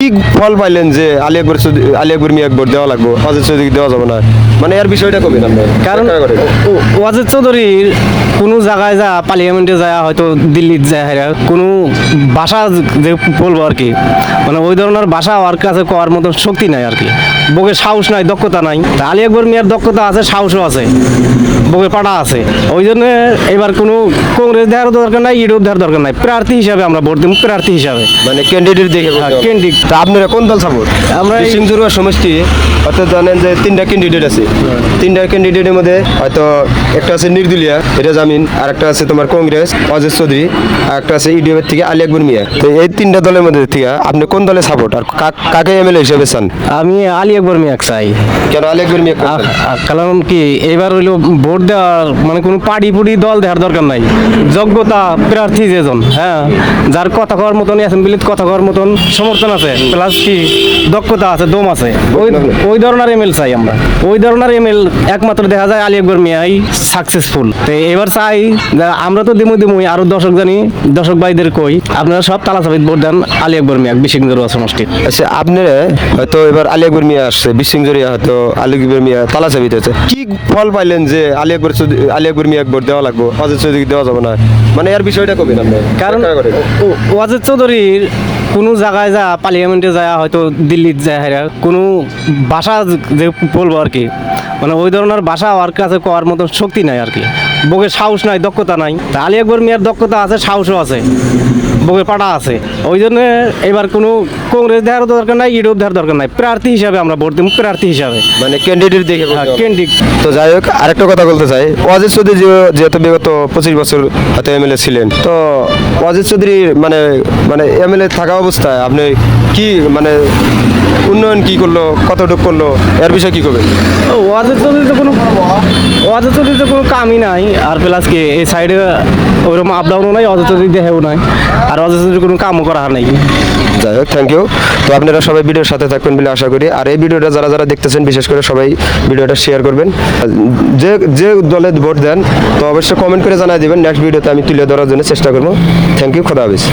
কি ফল পাইলেন যে আলী আকবর মিয়াকে ভোট দেওয়া লাগবে, অজিত চৌধুরী দেওয়া যাবে না, মানে এর বিষয়টা কবেন আপনি? কারণ ওয়াজেদ চৌধুরীর কোনো জায়গায় যা পার্লিয়ামেন্টে যায়, হয়তো দিল্লিতে যায়, কোনো ভাষা যে বলবো আর কি, মানে ওই ধরনের ভাষা ওর কাছে করার মতন শক্তি নাই আর কি, বুকে সাহস নাই, দক্ষতা নাই। আলী আকবর মিয়ার দক্ষতা আছে, সাহসও আছে, বুকে পাড়া আছে। ওই জন্য এবার কোনো কংগ্রেস দেওয়ার দরকার নাই, ইউরোপ দেওয়ার দরকার নাই, প্রার্থী হিসাবে আমরা ভোট দিব, প্রার্থী হিসাবে, মানে ক্যান্ডিডেট দেখে ক্যান্ডিডেট। তা আপনারা কোন দল সাপোর্ট? আমরা সিংজুরুয়া সমষ্টি অর্থাৎ জানেন যে 3টা ক্যান্ডিডেট আছে, 3টা ক্যান্ডিডেটের মধ্যে হয়তো একটা আছে নির্দলীয়, এটা জামিন, আর একটা আছে তোমার কংগ্রেস অজিত চৌধুরী, আর একটা আছে ইউডিএফ থেকে আলী আকবর মিয়া। তো এই 3টা দলের মধ্যে থেকে আপনি কোন দলে সাপোর্ট আর কাকে এমএলএ হিসেবে চান? আমি আলী আকবর মিয়া চাই। কেন আলী আকবর মিয়া? কারণ কি এবার হইলো ভোট দেওয়ার মানে কোনো পার্টি পুটি দল দেওয়ার দরকার নাই, যোগ্যতা প্রার্থী যেজন, হ্যাঁ, যার কথা কওয়ার মতন, অ্যাসেম্বলিতে কথা কওয়ার মতন সমর্থন আছে, প্লাস কি দক্ষতা আছে, দম আছে, ওই ধরনের এমএল চাই আমরা। ওই ধরনের এমএল একমাত্র দেখা যায় আলী আকবর মিয়াই সাকসেসফুল। তো এবার চাই আমরা তো দিমুই আরো দর্শক জানি, দর্শক ভাইদের কই আপনারা সব তালাচাবিত ভোট দেন আলী আকবর মিয়া বিশিংজুরুয়া সমষ্টি। আচ্ছা, আপনারা হয়তো এবার আলী আকবর মিয়া আসছে, বিশিংজুরিয়া হয়তো আলী আকবর মিয়া তালাচাবিতে আছে, কি ফল পাইলেন যে আলী আকবর মিয়াকে ভোট দেওয়া লাগবে, অজিত চৌধুরী দেওয়া যাবে না, মানে এর বিষয়টা কবেন আপনি? কারণ ওয়াজেদ চৌধুরীর কোনো জায়গায় যা পার্লিয়ামেন্টে যায়, হয়তো দিল্লিতে যায়, কোনো ভাষা যে বলবো আর কি, মানে ওই ধরনের ভাষা ওর কাছে করার মতন শক্তি নাই আর কি, বুকে সাহস নাই, দক্ষতা নাই। আলী আকবর মিয়ার দক্ষতা আছে, সাহসও আছে, বুকে পাড়া আছে। ওই জন্য এবার কোনো কংগ্রেস দেওয়ার দরকার নাই, ইউরোপ দেওয়ার দরকার নাই, প্রার্থী হিসাবে আমরা ভোট দিব, প্রার্থী হিসাবে, মানে ক্যান্ডিডেট দেখে। ক্যান্ডিডেট। তো যাই হোক, আরেকটা কথা বলতে চাই, অজিত চৌধুরী যেহেতু বিগত 25 বছর হয়তো এমএলএ ছিলেন, তো অজিত চৌধুরী মানে মানে এমএলএ থাকা অবস্থায় আপনি কি মানে উন্নয়ন কি করলো, কতটুকু করলো, এর বিষয়ে কি করবেন? ওয়াজেদ চৌধুরীতে কোনো কামই নাই, আর প্লাস কি এই সাইডে ওইরকম আপ ডাউনও নাই, অজিত চৌধুরী দেহেও নাই, আর অজিত চৌধুরীর কোনো কামও করা নাই। যাই হোক, থ্যাংক ইউ। তো আপনারা সবাই ভিডিওর সাথে থাকবেন বলে আশা করি, আর এই ভিডিওটা যারা দেখতেছেন বিশেষ করে সবাই ভিডিওটা শেয়ার করবেন। যে দলে ভোট দেন তো অবশ্যই কমেন্ট করে জানাই দিবেন, নেক্সট ভিডিওতে আমি তুলে ধরার জন্য চেষ্টা করবো। থ্যাংক ইউ, খোদা হাফেজ।